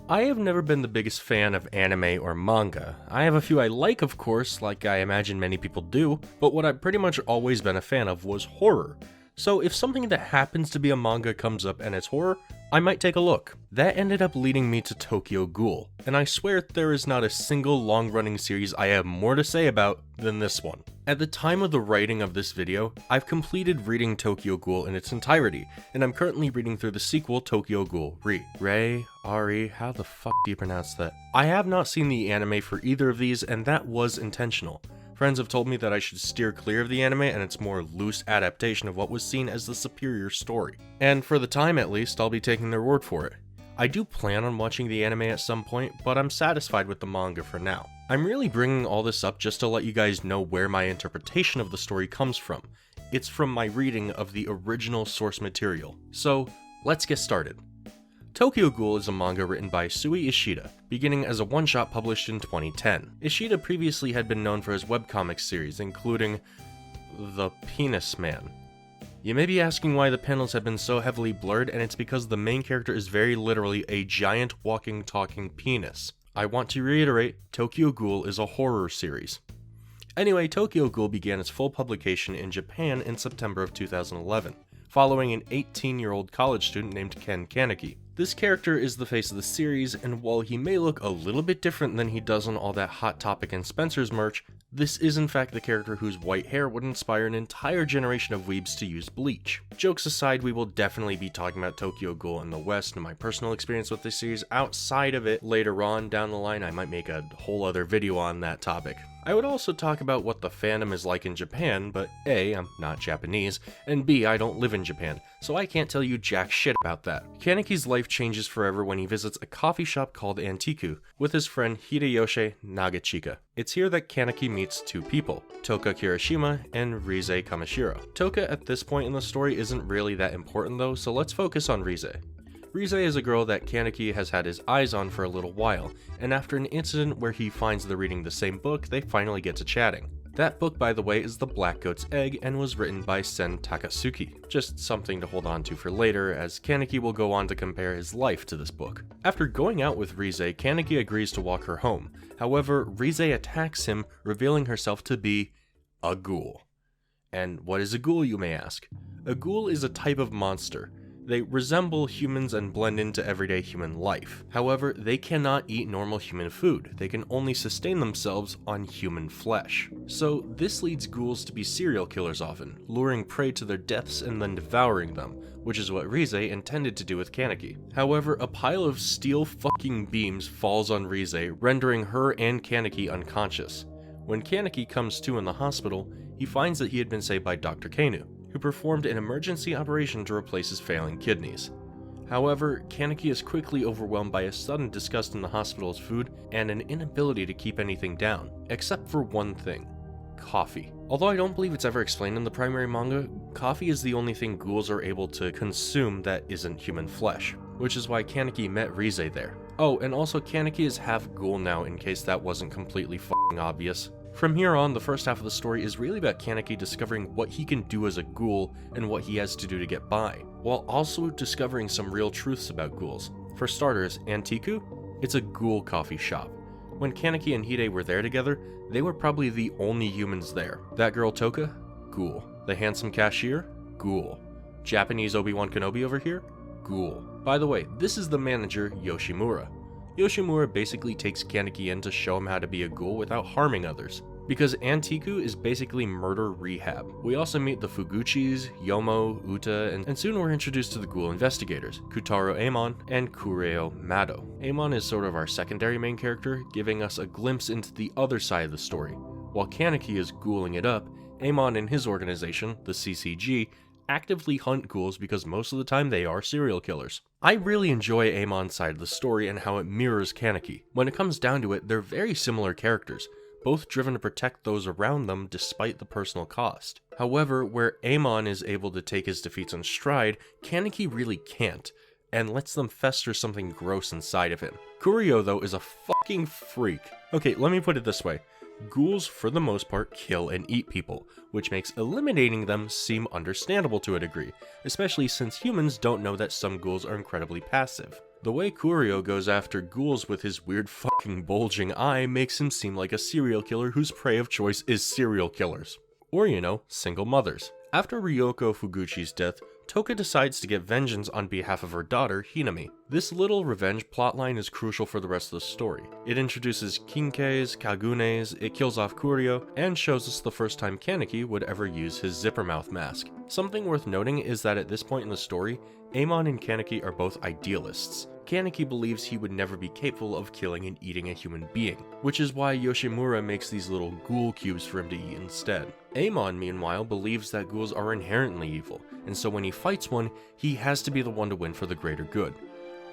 I have never been the biggest fan of anime or manga. I have a few I like, of course, like I imagine many people do, but what I've pretty much always been a fan of was horror. So if something that happens to be a manga comes up and it's horror, I might take a look. That ended up leading me to Tokyo Ghoul, and I swear there is not a single long-running series I have more to say about than this one. At the time of the writing of this video, I've completed reading Tokyo Ghoul in its entirety, and I'm currently reading through the sequel Tokyo Ghoul Ari, how the fuck do you pronounce that? I have not seen the anime for either of these, and that was intentional. Friends have told me that I should steer clear of the anime and its more loose adaptation of what was seen as the superior story. And for the time at least, I'll be taking their word for it. I do plan on watching the anime at some point, but I'm satisfied with the manga for now. I'm really bringing all this up just to let you guys know where my interpretation of the story comes from. It's from my reading of the original source material. So, let's get started. Tokyo Ghoul is a manga written by Sui Ishida, beginning as a one-shot published in 2010. Ishida previously had been known for his webcomic series, including The Penis Man. You may be asking why the panels have been so heavily blurred, and it's because the main character is very literally a giant walking, talking penis. I want to reiterate, Tokyo Ghoul is a horror series. Anyway, Tokyo Ghoul began its full publication in Japan in September of 2011, following an 18-year-old college student named Kaneki. This character is the face of the series, and while he may look a little bit different than he does on all that Hot Topic and Spencer's merch, this is in fact the character whose white hair would inspire an entire generation of weebs to use bleach. Jokes aside, we will definitely be talking about Tokyo Ghoul in the West and my personal experience with this series outside of it later on down the line. I might make a whole other video on that topic. I would also talk about what the fandom is like in Japan, but A, I'm not Japanese, and B, I don't live in Japan, so I can't tell you jack shit about that. Kaneki's life changes forever when he visits a coffee shop called Antieku with his friend Hideyoshi Nagachika. It's here that Kaneki meets two people, Toka Kirishima and Rize Kamishiro. Toka at this point in the story isn't really that important though, so let's focus on Rize. Rize is a girl that Kaneki has had his eyes on for a little while, and after an incident where he finds they're reading the same book, they finally get to chatting. That book, by the way, is The Black Goat's Egg and was written by Sen Takasuki. Just something to hold on to for later, as Kaneki will go on to compare his life to this book. After going out with Rize, Kaneki agrees to walk her home. However, Rize attacks him, revealing herself to be a ghoul. And what is a ghoul, you may ask? A ghoul is a type of monster. They resemble humans and blend into everyday human life. However, they cannot eat normal human food. They can only sustain themselves on human flesh. So this leads ghouls to be serial killers often, luring prey to their deaths and then devouring them, which is what Rize intended to do with Kaneki. However, a pile of steel fucking beams falls on Rize, rendering her and Kaneki unconscious. When Kaneki comes to in the hospital, he finds that he had been saved by Dr. Keinu, who performed an emergency operation to replace his failing kidneys. However, Kaneki is quickly overwhelmed by a sudden disgust in the hospital's food and an inability to keep anything down, except for one thing: coffee. Although I don't believe it's ever explained in the primary manga, coffee is the only thing ghouls are able to consume that isn't human flesh, which is why Kaneki met Rize there. Oh, and also Kaneki is half ghoul now, in case that wasn't completely f***ing obvious. From here on, the first half of the story is really about Kaneki discovering what he can do as a ghoul and what he has to do to get by, while also discovering some real truths about ghouls. For starters, Antieku? It's a ghoul coffee shop. When Kaneki and Hide were there together, they were probably the only humans there. That girl Toka? Ghoul. The handsome cashier? Ghoul. Japanese Obi-Wan Kenobi over here? Ghoul. By the way, this is the manager, Yoshimura. Yoshimura basically takes Kaneki in to show him how to be a ghoul without harming others, because Antieku is basically murder rehab. We also meet the Fuguchis, Yomo, Uta, and soon we're introduced to the ghoul investigators, Kutaro Amon and Kureo Mado. Amon is sort of our secondary main character, giving us a glimpse into the other side of the story. While Kaneki is ghouling it up, Amon and his organization, the CCG, actively hunt ghouls because most of the time they are serial killers. I really enjoy Amon's side of the story and how it mirrors Kaneki. When it comes down to it, they're very similar characters, both driven to protect those around them despite the personal cost. However, where Amon is able to take his defeats in stride, Kaneki really can't, and lets them fester something gross inside of him. Kureo, though, is a fucking freak. Okay, let me put it this way. Ghouls, for the most part, kill and eat people, which makes eliminating them seem understandable to a degree, especially since humans don't know that some ghouls are incredibly passive. The way Kurio goes after ghouls with his weird fucking bulging eye makes him seem like a serial killer whose prey of choice is serial killers. Or, single mothers. After Ryoko Fuguchi's death, Toka decides to get vengeance on behalf of her daughter, Hinami. This little revenge plotline is crucial for the rest of the story. It introduces Kinkeis, Kagunes, it kills off Kurio, and shows us the first time Kaneki would ever use his zipper mouth mask. Something worth noting is that at this point in the story, Amon and Kaneki are both idealists. Kaneki believes he would never be capable of killing and eating a human being, which is why Yoshimura makes these little ghoul cubes for him to eat instead. Amon, meanwhile, believes that ghouls are inherently evil, and so when he fights one, he has to be the one to win for the greater good.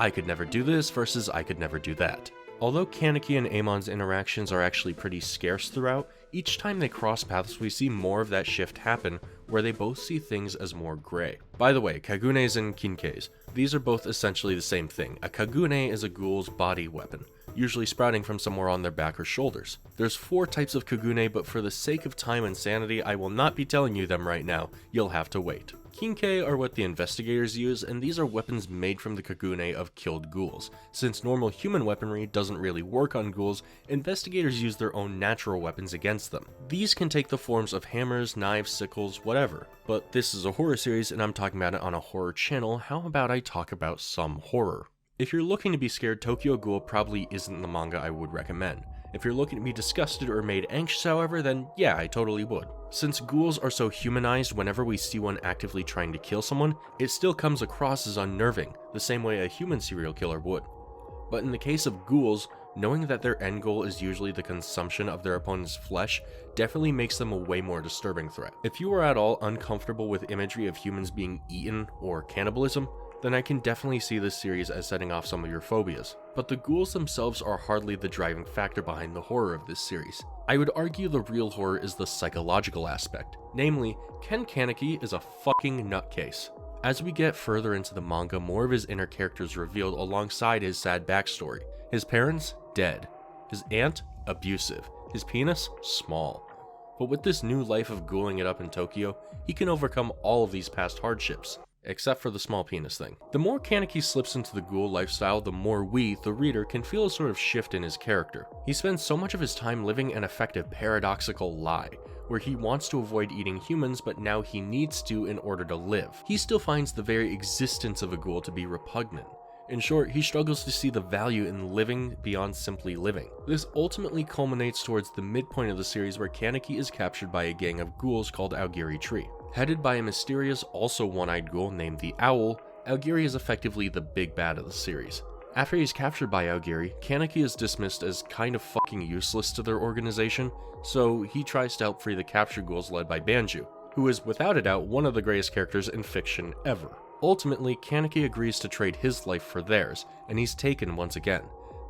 I could never do this versus I could never do that. Although Kaneki and Amon's interactions are actually pretty scarce throughout, each time they cross paths we see more of that shift happen, where they both see things as more gray. By the way, Kagunes and Kinkeis, these are both essentially the same thing. A Kagune is a ghoul's body weapon, usually sprouting from somewhere on their back or shoulders. There's 4 types of Kagune, but for the sake of time and sanity, I will not be telling you them right now. You'll have to wait. Kinkei are what the investigators use, and these are weapons made from the Kagune of killed ghouls. Since normal human weaponry doesn't really work on ghouls, investigators use their own natural weapons against them. These can take the forms of hammers, knives, sickles, whatever. But this is a horror series and I'm talking about it on a horror channel, how about I talk about some horror? If you're looking to be scared, Tokyo Ghoul probably isn't the manga I would recommend. If you're looking to be disgusted or made anxious, however, then yeah, I totally would. Since ghouls are so humanized, whenever we see one actively trying to kill someone, it still comes across as unnerving, the same way a human serial killer would. But in the case of ghouls, knowing that their end goal is usually the consumption of their opponent's flesh definitely makes them a way more disturbing threat. If you are at all uncomfortable with imagery of humans being eaten or cannibalism, then I can definitely see this series as setting off some of your phobias. But the ghouls themselves are hardly the driving factor behind the horror of this series. I would argue the real horror is the psychological aspect. Namely, Ken Kaneki is a fucking nutcase. As we get further into the manga, more of his inner character is revealed alongside his sad backstory. His parents, dead. His aunt, abusive. His penis, small. But with this new life of ghouling it up in Tokyo, he can overcome all of these past hardships. Except for the small penis thing. The more Kaneki slips into the ghoul lifestyle, the more we, the reader, can feel a sort of shift in his character. He spends so much of his time living an effective paradoxical lie, where he wants to avoid eating humans, but now he needs to in order to live. He still finds the very existence of a ghoul to be repugnant. In short, he struggles to see the value in living beyond simply living. This ultimately culminates towards the midpoint of the series where Kaneki is captured by a gang of ghouls called Aogiri Tree. Headed by a mysterious, also one-eyed ghoul named the Owl, Aogiri is effectively the big bad of the series. After he's captured by Aogiri, Kaneki is dismissed as kind of fucking useless to their organization, so he tries to help free the captured ghouls led by Banju, who is without a doubt one of the greatest characters in fiction ever. Ultimately, Kaneki agrees to trade his life for theirs, and he's taken once again,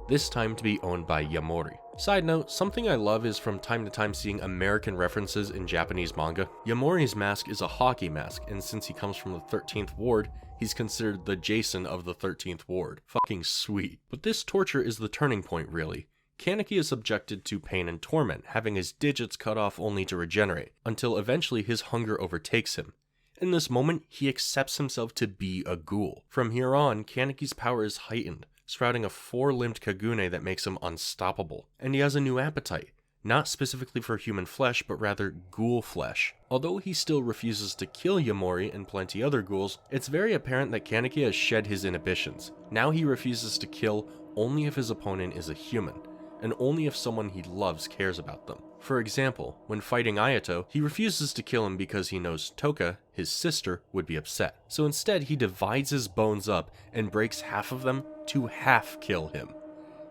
this time to be owned by Yamori. Side note, something I love is from time to time seeing American references in Japanese manga. Yamori's mask is a hockey mask, and since he comes from the 13th Ward, he's considered the Jason of the 13th Ward. Fucking sweet. But this torture is the turning point, really. Kaneki is subjected to pain and torment, having his digits cut off only to regenerate, until eventually his hunger overtakes him. In this moment, he accepts himself to be a ghoul. From here on, Kaneki's power is heightened, sprouting a 4-limbed Kagune that makes him unstoppable. And he has a new appetite, not specifically for human flesh, but rather ghoul flesh. Although he still refuses to kill Yamori and plenty other ghouls, it's very apparent that Kaneki has shed his inhibitions. Now he refuses to kill only if his opponent is a human, and only if someone he loves cares about them. For example, when fighting Ayato, he refuses to kill him because he knows Toka, his sister, would be upset. So instead, he divides his bones up and breaks half of them to half kill him.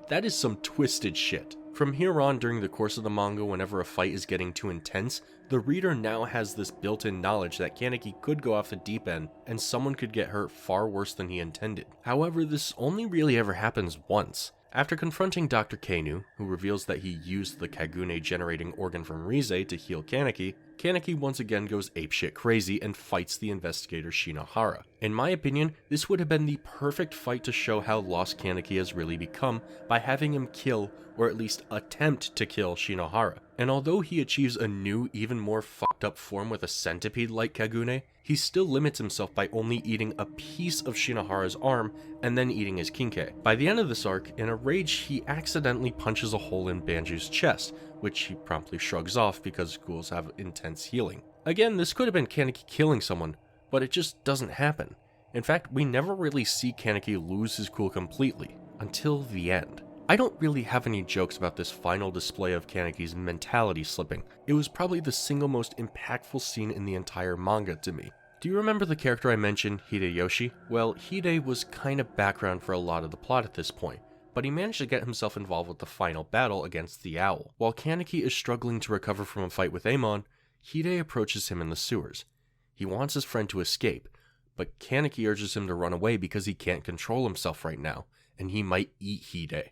That is some twisted shit. From here on, during the course of the manga, whenever a fight is getting too intense, the reader now has this built-in knowledge that Kaneki could go off the deep end and someone could get hurt far worse than he intended. However, this only really ever happens once. After confronting Dr. Keinu, who reveals that he used the Kagune generating organ from Rize to heal Kaneki, Kaneki once again goes apeshit crazy and fights the investigator Shinohara. In my opinion, this would have been the perfect fight to show how lost Kaneki has really become by having him kill, or at least attempt to kill, Shinohara. And although he achieves a new, even more fucked fucked up form with a centipede like Kagune, he still limits himself by only eating a piece of Shinohara's arm and then eating his Kinkei. By the end of this arc, in a rage, he accidentally punches a hole in Banju's chest, which he promptly shrugs off because ghouls have intense healing. Again, this could have been Kaneki killing someone, but it just doesn't happen. In fact, we never really see Kaneki lose his cool completely, until the end. I don't really have any jokes about this final display of Kaneki's mentality slipping. It was probably the single most impactful scene in the entire manga to me. Do you remember the character I mentioned, Hideyoshi? Well, Hide was kind of background for a lot of the plot at this point, but he managed to get himself involved with the final battle against the owl. While Kaneki is struggling to recover from a fight with Amon, Hide approaches him in the sewers. He wants his friend to escape, but Kaneki urges him to run away because he can't control himself right now, and he might eat Hide.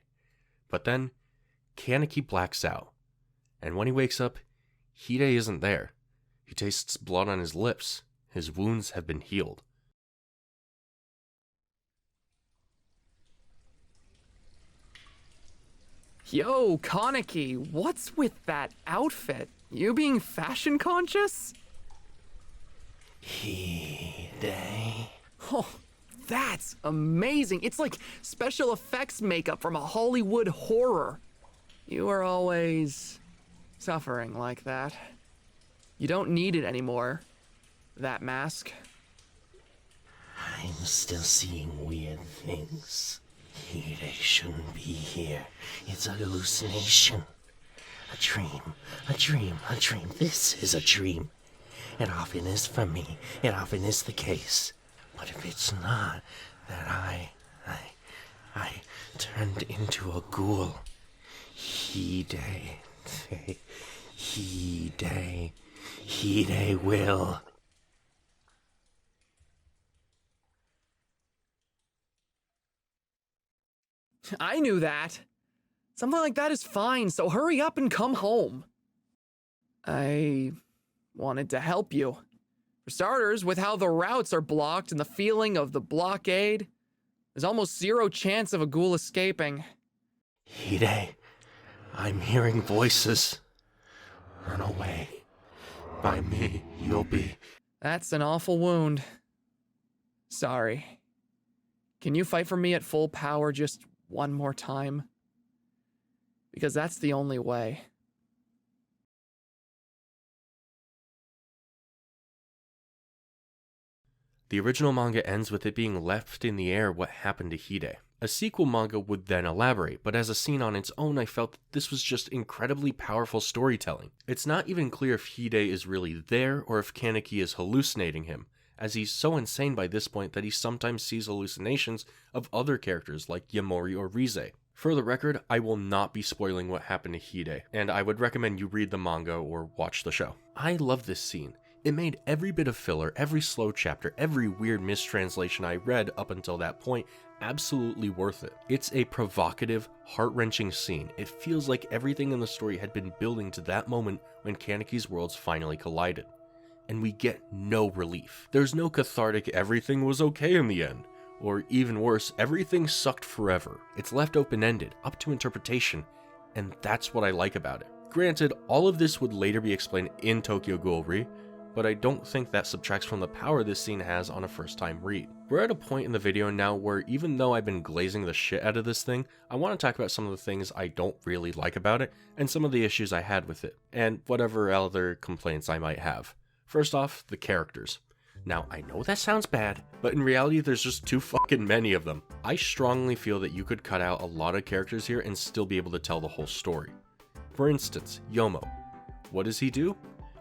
But then, Kaneki blacks out, and when he wakes up, Hide isn't there. He tastes blood on his lips. His wounds have been healed. Yo, Kaneki, what's with that outfit? You being fashion conscious? Hide. Oh, that's amazing. It's like special effects makeup from a Hollywood horror. You are always suffering like that. You don't need it anymore. That mask. I'm still seeing weird things. Hide shouldn't be here. It's a hallucination. A dream. A dream. A dream. This is a dream. It often is for me. It often is the case. But if it's not, that I turned into a ghoul. Hide will. I knew that. Something like that is fine, so hurry up and come home. I wanted to help you. For starters, with how the routes are blocked and the feeling of the blockade, there's almost zero chance of a ghoul escaping. Hide, I'm hearing voices. Run away. By me, you'll be. That's an awful wound. Sorry. Can you fight for me at full power just one more time? Because that's the only way. The original manga ends with it being left in the air what happened to Hide. A sequel manga would then elaborate, but as a scene on its own, I felt that this was just incredibly powerful storytelling. It's not even clear if Hide is really there or if Kaneki is hallucinating him, as he's so insane by this point that he sometimes sees hallucinations of other characters like Yamori or Rize. For the record, I will not be spoiling what happened to Hide, and I would recommend you read the manga or watch the show. I love this scene. It made every bit of filler, every slow chapter, every weird mistranslation I read up until that point absolutely worth it. It's a provocative, heart-wrenching scene. It feels like everything in the story had been building to that moment when Kaneki's worlds finally collided. And we get no relief. There's no cathartic everything was okay in the end. Or even worse, everything sucked forever. It's left open-ended, up to interpretation, and that's what I like about it. Granted, all of this would later be explained in Tokyo Ghoul Re, but I don't think that subtracts from the power this scene has on a first-time read. We're at a point in the video now where even though I've been glazing the shit out of this thing, I want to talk about some of the things I don't really like about it, and some of the issues I had with it, and whatever other complaints I might have. First off, the characters. Now, I know that sounds bad, but in reality there's just too fucking many of them. I strongly feel that you could cut out a lot of characters here and still be able to tell the whole story. For instance, Yomo. What does he do?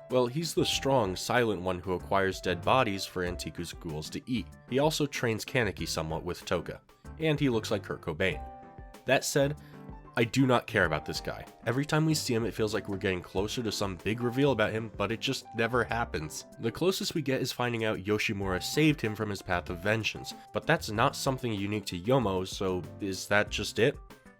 Well, he's the strong, silent one who acquires dead bodies for Antieku's ghouls to eat. He also trains Kaneki somewhat with Toka, and he looks like Kurt Cobain. That said, I do not care about this guy. Every time we see him, it feels like we're getting closer to some big reveal about him, but it just never happens. The closest we get is finding out Yoshimura saved him from his path of vengeance, but that's not something unique to Yomo, so is that just it?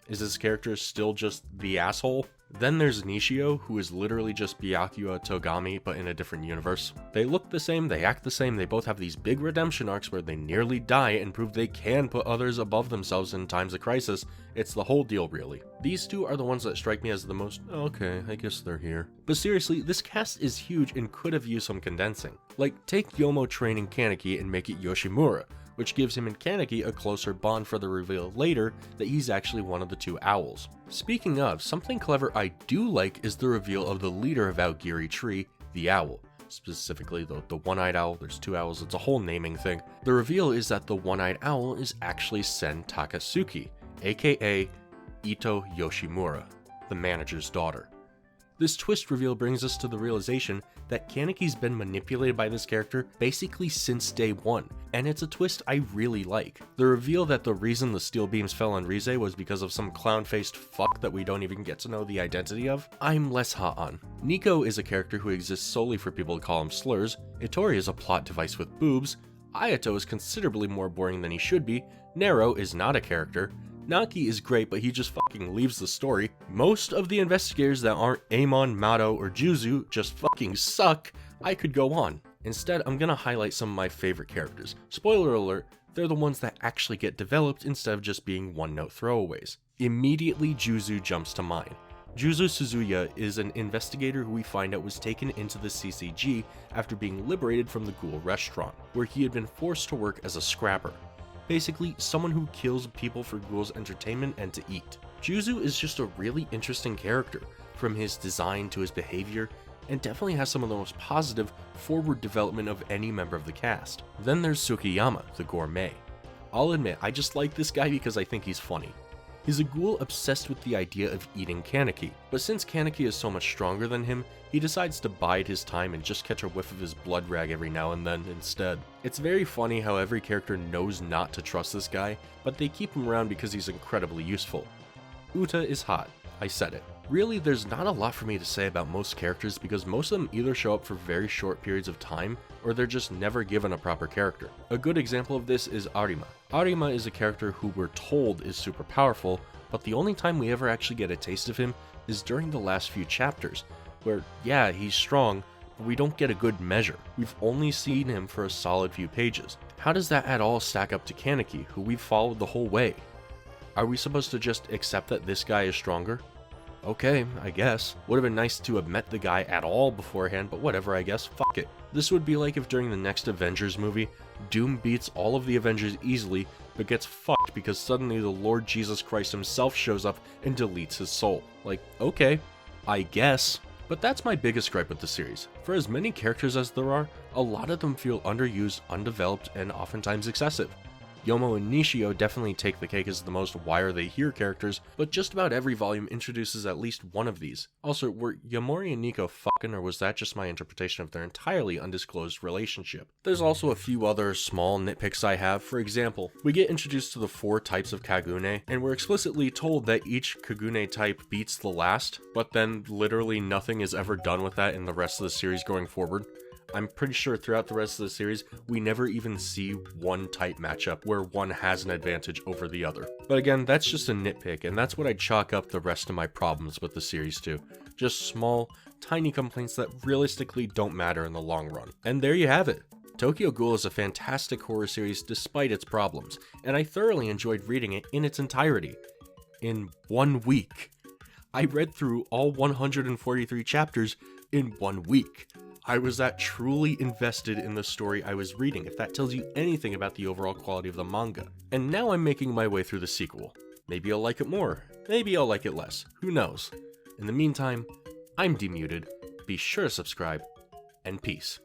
Is this character still just the asshole? Then there's Nishio, who is literally just Byakuya Togami, but in a different universe. They look the same, they act the same, they both have these big redemption arcs where they nearly die and prove they can put others above themselves in times of crisis. It's the whole deal, really. These two are the ones that strike me as the most, okay, I guess they're here. But seriously, this cast is huge and could have used some condensing. Like, take Yomo training Kaneki and make it Yoshimura, which gives him and Kaneki a closer bond for the reveal later that he's actually one of the two owls. Speaking of, something clever I do like is the reveal of the leader of Aogiri Tree, the owl. Specifically, the one-eyed owl, there's two owls, it's a whole naming thing. The reveal is that the one-eyed owl is actually Sen Takatsuki, aka Ito Yoshimura, the manager's daughter. This twist reveal brings us to the realization that Kaneki's been manipulated by this character basically since day one, and it's a twist I really like. The reveal that the reason the steel beams fell on Rize was because of some clown-faced fuck that we don't even get to know the identity of, I'm less hot on. Nico is a character who exists solely for people to call him slurs, Itori is a plot device with boobs, Ayato is considerably more boring than he should be, Nero is not a character, Naki is great, but he just fucking leaves the story. Most of the investigators that aren't Amon, Mato, or Juuzou just fucking suck. I could go on. Instead, I'm gonna highlight some of my favorite characters. Spoiler alert, they're the ones that actually get developed instead of just being one-note throwaways. Immediately, Juuzou jumps to mind. Juuzou Suzuya is an investigator who we find out was taken into the CCG after being liberated from the Ghoul restaurant, where he had been forced to work as a scrapper. Basically, someone who kills people for Ghoul's entertainment and to eat. Juuzou is just a really interesting character, from his design to his behavior, and definitely has some of the most positive, forward development of any member of the cast. Then there's Tsukiyama, the gourmet. I'll admit, I just like this guy because I think he's funny. He's a ghoul obsessed with the idea of eating Kaneki, but since Kaneki is so much stronger than him, he decides to bide his time and just catch a whiff of his blood rag every now and then instead. It's very funny how every character knows not to trust this guy, but they keep him around because he's incredibly useful. Uta is hot, I said it. Really, there's not a lot for me to say about most characters because most of them either show up for very short periods of time, or they're just never given a proper character. A good example of this is Arima. Arima is a character who we're told is super powerful, but the only time we ever actually get a taste of him is during the last few chapters, where, yeah, he's strong, but we don't get a good measure. We've only seen him for a solid few pages. How does that at all stack up to Kaneki, who we've followed the whole way? Are we supposed to just accept that this guy is stronger? Okay, I guess. Would have been nice to have met the guy at all beforehand, but whatever, I guess, fuck it. This would be like if during the next Avengers movie, Doom beats all of the Avengers easily, but gets fucked because suddenly the Lord Jesus Christ himself shows up and deletes his soul. Like, okay, I guess. But that's my biggest gripe with the series. For as many characters as there are, a lot of them feel underused, undeveloped, and oftentimes excessive. Yomo and Nishio definitely take the cake as the most why are they here characters, but just about every volume introduces at least one of these. Also, were Yamori and Nico fucking, or was that just my interpretation of their entirely undisclosed relationship? There's also a few other small nitpicks I have. For example, we get introduced to the 4 types of Kagune, and we're explicitly told that each Kagune type beats the last, but then literally nothing is ever done with that in the rest of the series going forward. I'm pretty sure throughout the rest of the series, we never even see one type matchup where one has an advantage over the other. But again, that's just a nitpick, and that's what I chalk up the rest of my problems with the series to. Just small, tiny complaints that realistically don't matter in the long run. And there you have it. Tokyo Ghoul is a fantastic horror series despite its problems, and I thoroughly enjoyed reading it in its entirety. In 1 week. I read through all 143 chapters in 1 week. I was that truly invested in the story I was reading, if that tells you anything about the overall quality of the manga. And now I'm making my way through the sequel. Maybe I'll like it more, maybe I'll like it less, who knows. In the meantime, I'm demuted, be sure to subscribe, and peace.